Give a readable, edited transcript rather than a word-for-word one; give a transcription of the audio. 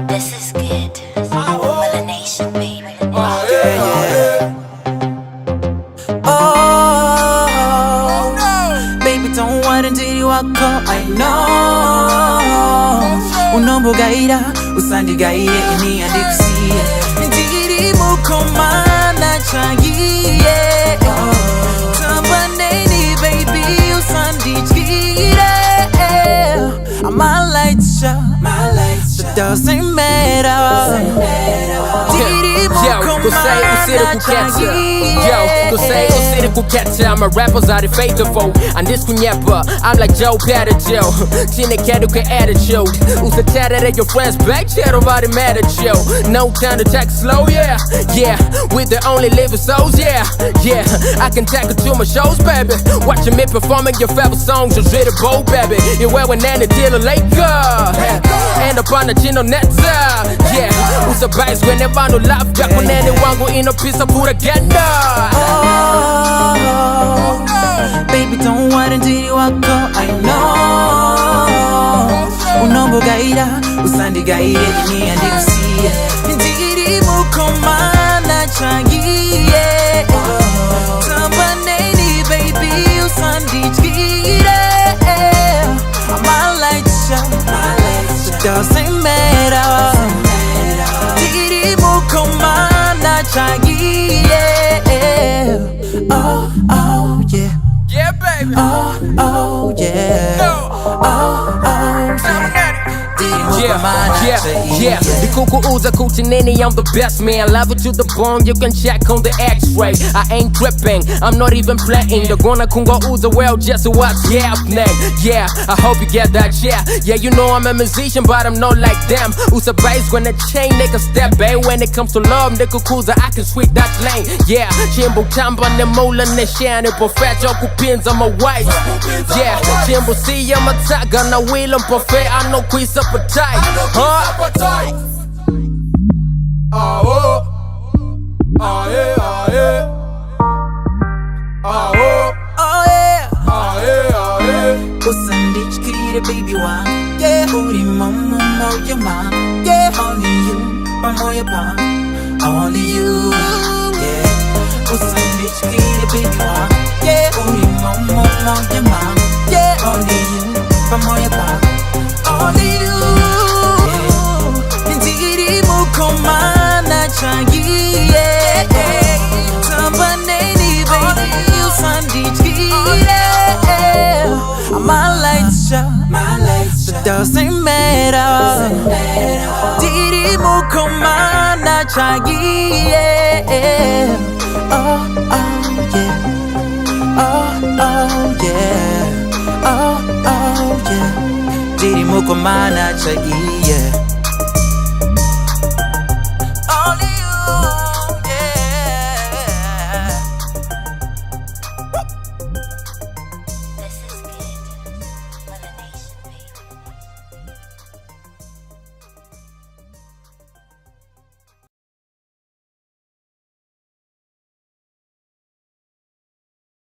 This is good. Melanation, baby. Oh, baby, don't wait until you walk up. I know. Unombogaira, usandigaire, ini adikusiye. Ndiri mukomana chagiye. Tambaneni, baby, usandichire. My lights show, so doesn't matter. Yo, kusei usiri kuketcha. Yo, kusei usiri kuketcha. My rappers are the faithful. And this kunyepa, I'm like Joe Pattijo. Chine kedu ke attitude. Usa chatted your friends back, chat about it mad at you. No time to take slow, yeah. Yeah, we the only living souls, yeah. Yeah, I can take it to my shows, baby. Watching me performing your favorite songs, just read a bow, baby. You wear when Nanny deal a Laker. End up on the chino netta. Yeah, usa bites whenever no laugh. When anyone go in a piece of put together. Oh, baby, don't wait until you walk up. I know. Unombogaira, usandigaire, ini andikusiye. Ndiri mukomana chagiye. Tambaneni, baby, usandichire. My lights show, so doesn't matter. Komana chagiye. Oh, oh, yeah. Yeah, baby. Oh, oh, yeah. Oh, oh, yeah. The kuku uza kuchinini, I'm the best man. Love it to the bone, you can check on the x-ray. I ain't tripping, I'm not even playing. The gonna kunga uza well, just what's happening. Yeah, I hope you get that, yeah. Yeah, you know I'm a musician, but I'm not like them. Usa bass when the chain, nigga step, babe. When it comes to love, the kukuza, I can sweep that lane. Yeah, chimbo chamba, ne mola, ne shane, perfect, yo kupins, I'm a wife. Yeah, chimbo see, I'm a taga, na wheel, I'm perfect, I know quiz up a tight. Huh? Usandichire, baby, one. Yeah, uri mama, your mom. Yeah, only you, your palm. Only you. Yeah, Usandichire, baby, one. Yeah, uri mama, your mom. Yeah, only you, your palm. Only you. Komana chagiye. Tambaneni, baby, usandichire. My lights show, so doesn't matter. Diri mukomana chagiye. Oh, oh, yeah. Oh, oh, yeah. Oh, oh, yeah. Diri mukomana chagiye.